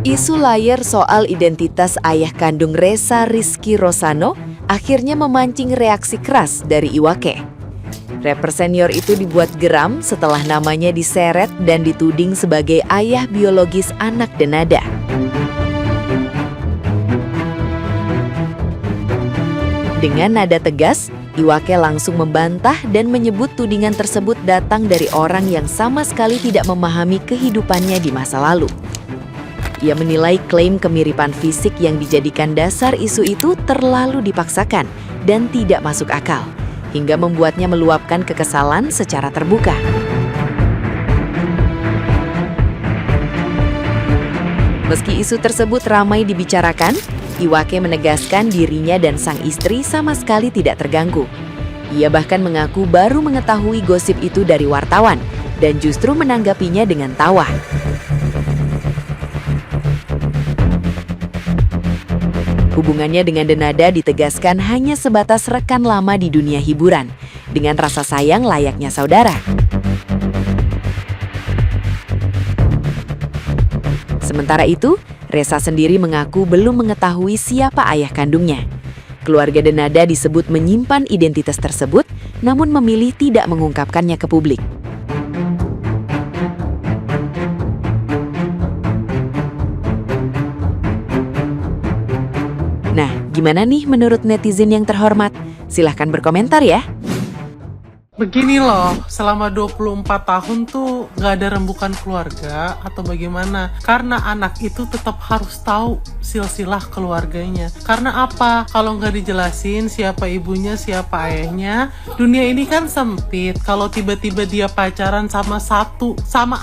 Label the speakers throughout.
Speaker 1: Isu layar soal identitas ayah kandung Reza Rizky Rosano akhirnya memancing reaksi keras dari Iwake. Rapper senior itu dibuat geram setelah namanya diseret dan dituding sebagai ayah biologis anak Denada. Dengan nada tegas, Iwake langsung membantah dan menyebut tudingan tersebut datang dari orang yang sama sekali tidak memahami kehidupannya di masa lalu. Ia menilai klaim kemiripan fisik yang dijadikan dasar isu itu terlalu dipaksakan dan tidak masuk akal, hingga membuatnya meluapkan kekesalan secara terbuka. Meski isu tersebut ramai dibicarakan, Iwake menegaskan dirinya dan sang istri sama sekali tidak terganggu. Ia bahkan mengaku baru mengetahui gosip itu dari wartawan dan justru menanggapinya dengan tawa. Hubungannya dengan Denada ditegaskan hanya sebatas rekan lama di dunia hiburan, dengan rasa sayang layaknya saudara. Sementara itu, Reza sendiri mengaku belum mengetahui siapa ayah kandungnya. Keluarga Denada disebut menyimpan identitas tersebut, namun memilih tidak mengungkapkannya ke publik. Nah, gimana nih menurut netizen yang terhormat? Silahkan berkomentar ya.
Speaker 2: Begini loh, selama 24 tahun tuh gak ada rembukan keluarga atau bagaimana? Karena anak itu tetap harus tahu silsilah keluarganya. Karena apa? Kalau gak dijelasin siapa ibunya, siapa ayahnya, dunia ini kan sempit. Kalau tiba-tiba dia pacaran sama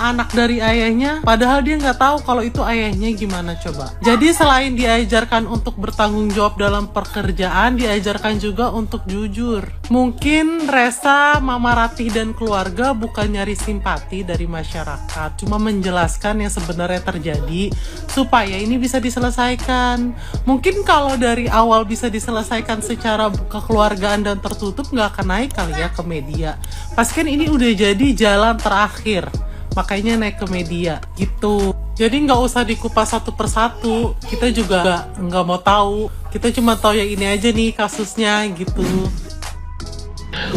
Speaker 2: anak dari ayahnya, padahal dia gak tahu kalau itu ayahnya gimana coba. Jadi selain diajarkan untuk bertanggung jawab dalam pekerjaan, diajarkan juga untuk jujur. Mungkin Reza, Mama Ratih dan keluarga bukan nyari simpati dari masyarakat, cuma menjelaskan yang sebenarnya terjadi supaya ini bisa diselesaikan. Mungkin kalau dari awal bisa diselesaikan secara kekeluargaan dan tertutup, nggak akan naik kali ya ke media. Pas kan ini udah jadi jalan terakhir, makanya naik ke media gitu. Jadi nggak usah dikupas satu persatu, kita juga nggak mau tahu, kita cuma tahu yang ini aja nih kasusnya gitu.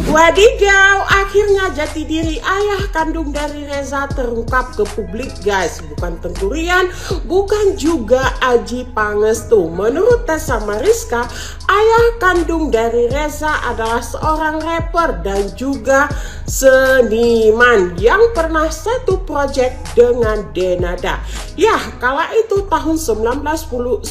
Speaker 3: Wadidaw, akhirnya jati diri ayah kandung dari Reza terungkap ke publik guys. Bukan Tengkurian, bukan juga Adjie Pangestu. Menurut Tessa Mariska, ayah kandung dari Reza adalah seorang rapper dan juga seniman yang pernah satu project dengan Denada. Ya, kala itu tahun 1999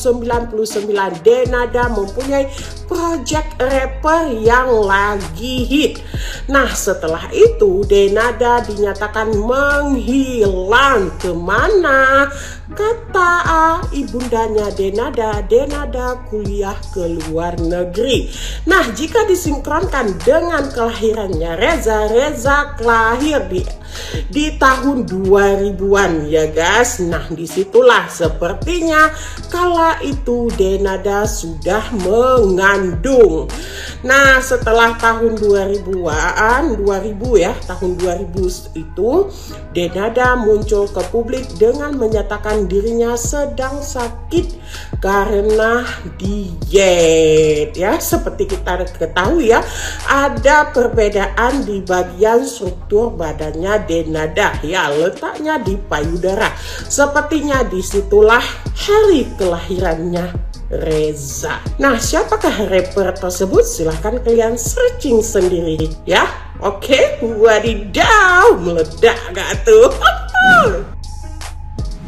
Speaker 3: Denada mempunyai project rapper yang lagi hit. Nah, setelah itu Denada dinyatakan menghilang. Kemana? Kata ibundanya Denada kuliah ke luar negeri. Nah, jika disinkronkan dengan kelahirannya Reza lahir di tahun 2000-an ya guys. Nah, disitulah sepertinya kala itu Denada sudah mengandung. Nah, setelah tahun 2000 itu Denada muncul ke publik dengan menyatakan dirinya sedang sakit karena diet ya. Seperti kita ketahui ya, ada perbedaan di bagian struktur badannya Denada ya, letaknya di payudara. Sepertinya disitulah hari kelahirannya Reza. Nah, siapakah rapper tersebut? Silahkan kalian searching sendiri ya. Oke, wadidaw, meledak gak tuh?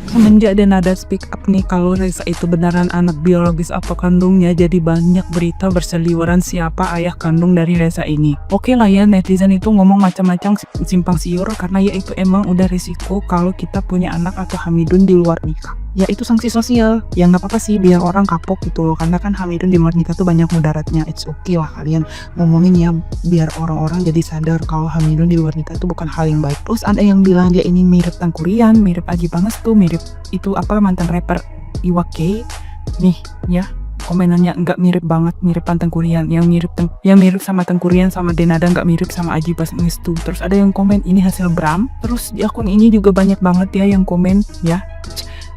Speaker 4: Semenjak Denada speak up nih kalau Reza itu beneran anak biologis apa kandungnya, jadi banyak berita berseliweran siapa ayah kandung dari Reza ini. Oke lah ya, netizen itu ngomong macam-macam simpang siur karena ya itu emang udah risiko kalau kita punya anak atau hamidun di luar nikah. Ya itu sanksi sosial, ya nggak apa-apa sih biar orang kapok gitu loh, karena kan hamidun di luar nikah tuh banyak mudaratnya. It's okay lah kalian ngomongin ya biar orang-orang jadi sadar kalau hamidun di luar nikah tuh bukan hal yang baik. Terus ada yang bilang dia ini mirip Tengkurian, mirip Adjie Pangestu, mirip itu mantan rapper Iwake nih ya. Komenannya nggak mirip banget, mirip Tengkurian. Yang mirip sama Tengkurian sama Denada nggak mirip sama Adjie Pangestu. Terus ada yang komen ini hasil Bram. Terus di akun ini juga banyak banget ya yang komen ya.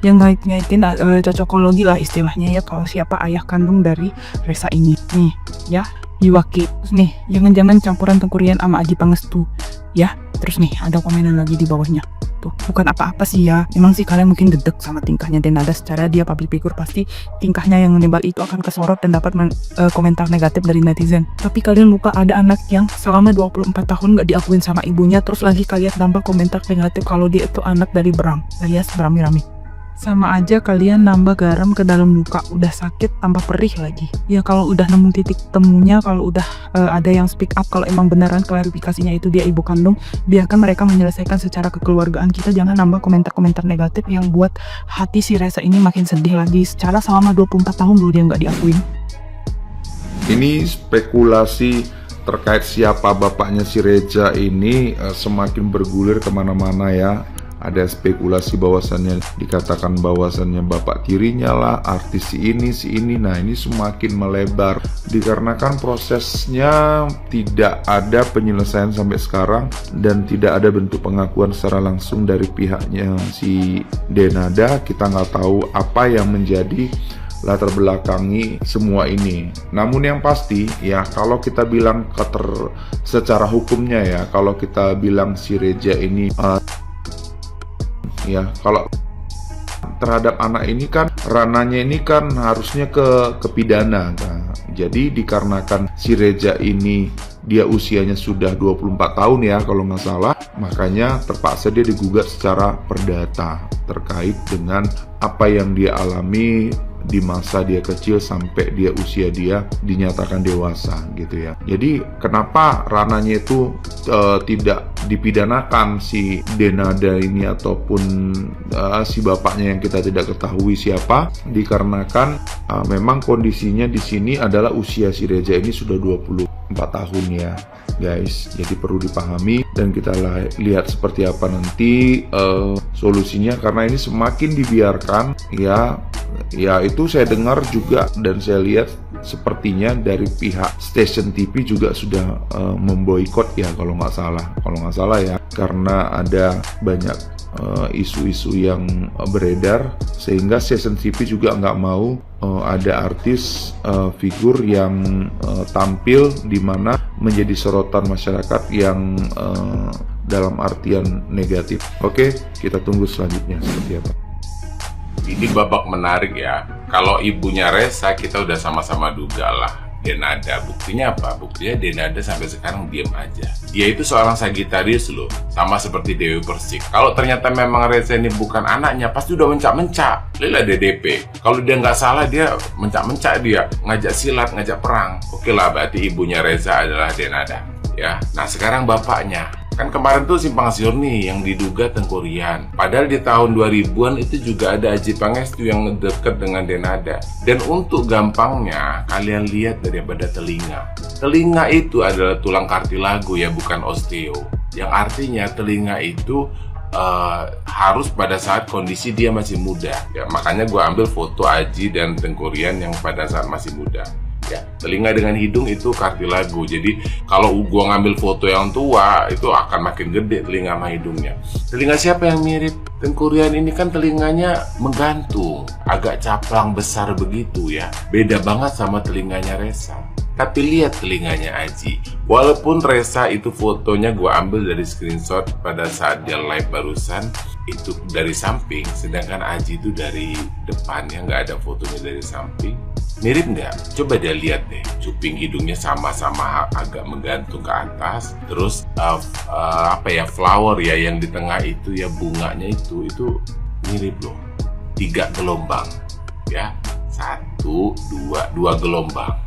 Speaker 4: yang ngait-ngaitin cocokologi lah istilahnya ya, kalau siapa ayah kandung dari Reza ini. Nih ya, Iwaki. Terus nih, jangan-jangan campuran Tengkurian sama Aji Pangestu ya. Terus nih ada komenan lagi di bawahnya. Tuh, bukan apa-apa sih ya. Emang sih kalian mungkin dedek sama tingkahnya Denada, secara dia public figure, pasti tingkahnya yang menembal itu akan kesorot dan dapat komentar negatif dari netizen. Tapi kalian lupa ada anak yang selama 24 tahun gak diakuin sama ibunya, terus lagi kalian nambah komentar negatif kalau dia itu anak dari Bram alias Brami-Rami. Sama aja kalian nambah garam ke dalam luka, udah sakit tambah perih lagi. Ya kalau udah nemu titik temunya, kalau udah ada yang speak up, kalau emang beneran klarifikasinya itu dia ibu kandung, biarkan mereka menyelesaikan secara kekeluargaan. Kita jangan nambah komentar-komentar negatif yang buat hati si Reza ini makin sedih lagi. Secara selama 24 tahun dulu dia nggak diakuin.
Speaker 5: Ini spekulasi terkait siapa bapaknya si Reza ini semakin bergulir kemana-mana ya. Ada spekulasi bahwasannya dikatakan bahwasannya bapak tirinya lah, artis si ini. Nah ini semakin melebar dikarenakan prosesnya tidak ada penyelesaian sampai sekarang dan tidak ada bentuk pengakuan secara langsung dari pihaknya si Denada. Kita nggak tahu apa yang menjadi latar belakangi semua ini. Namun yang pasti ya, kalau kita bilang secara hukumnya ya, kalau kita bilang si Reza ini ya, kalau terhadap anak ini kan ranahnya ini kan harusnya ke pidana. Nah, jadi dikarenakan si Reza ini dia usianya sudah 24 tahun ya kalau nggak salah, makanya terpaksa dia digugat secara perdata terkait dengan apa yang dia alami di masa dia kecil sampai usia dia dinyatakan dewasa gitu ya. Jadi kenapa ranahnya itu tidak dipidanakan si Denada ini ataupun si bapaknya yang kita tidak ketahui siapa, dikarenakan memang kondisinya di sini adalah usia si Reza ini sudah 24 tahun ya guys. Jadi perlu dipahami dan kita lihat seperti apa nanti solusinya, karena ini semakin dibiarkan ya itu saya dengar juga dan saya lihat sepertinya dari pihak stasiun TV juga sudah memboikot ya kalau nggak salah ya, karena ada banyak isu-isu yang beredar sehingga stasiun TV juga nggak mau ada artis figur yang tampil di mana menjadi sorotan masyarakat yang dalam artian negatif. Oke, kita tunggu selanjutnya seperti apa.
Speaker 6: Ini babak menarik ya. Kalau ibunya Reza kita udah sama-sama duga lah, Denada. Buktinya apa? Buktinya Denada sampai sekarang diam aja. Dia itu seorang Sagittarius loh, sama seperti Dewi Persik. Kalau ternyata memang Reza ini bukan anaknya, pasti udah mencak-mencak. Lila DDP. Kalau dia nggak salah, dia mencak-mencak, dia ngajak silat, ngajak perang. Oke lah, berarti ibunya Reza adalah Denada. Ya, nah sekarang bapaknya. Kan kemarin tuh simpang siur nih yang diduga Tengkurian. Padahal di tahun 2000-an itu juga ada Aji Pangestu yang deket dengan Denada. Dan untuk gampangnya, kalian lihat daripada telinga. Telinga itu adalah tulang kartilago ya, bukan osteo. Yang artinya telinga itu harus pada saat kondisi dia masih muda. Ya, makanya gue ambil foto Aji dan Tengkurian yang pada saat masih muda. Ya, telinga dengan hidung itu kartilago. Jadi kalau gua ngambil foto yang tua itu akan makin gede telinga sama hidungnya. Telinga siapa yang mirip? Tengkurian ini kan telinganya menggantung, agak caplang besar begitu ya. Beda banget sama telinganya Reza. Tapi lihat telinganya Aji. Walaupun Reza itu fotonya gua ambil dari screenshot pada saat dia live barusan, itu dari samping, sedangkan Aji itu dari depan ya, nggak ada fotonya dari samping. Mirip nggak? Coba dia lihat deh, cuping hidungnya sama-sama agak menggantung ke atas. Terus flower ya yang di tengah itu ya, bunganya itu mirip loh. 3 gelombang ya, 1, 2 gelombang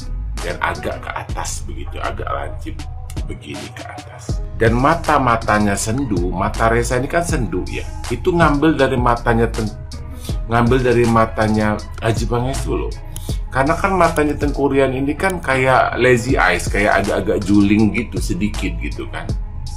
Speaker 6: dan agak ke atas begitu, agak lancip begini ke atas. Dan mata-matanya sendu, mata Reza ini kan sendu ya. Itu ngambil dari matanya Aji Pangestu loh. Karena kan matanya Tengkurian ini kan kayak lazy eyes, kayak agak-agak juling gitu sedikit gitu kan.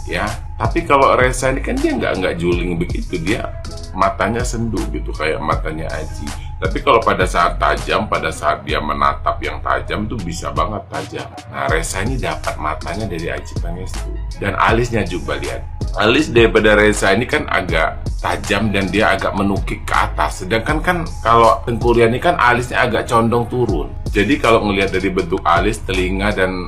Speaker 6: Ya, tapi kalau Reza ini kan dia nggak juling begitu, dia matanya sendu gitu kayak matanya Aji. Tapi kalau pada saat tajam, pada saat dia menatap yang tajam tuh bisa banget tajam. Nah, Reza ini dapat matanya dari Adjie Pangestu. Dan alisnya juga lihat. Alis daripada Reza ini kan agak tajam dan dia agak menukik ke atas. Sedangkan kan kalau Tengku Riani kan alisnya agak condong turun. Jadi kalau ngelihat dari bentuk alis, telinga dan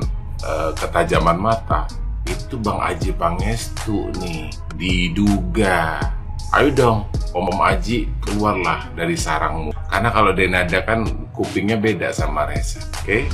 Speaker 6: ketajaman mata, itu Bang Adjie Pangestu nih diduga. Ayo dong, Om Adjie, keluarlah dari sarangmu. Karena kalau Denada kan kupingnya beda sama Reza, oke?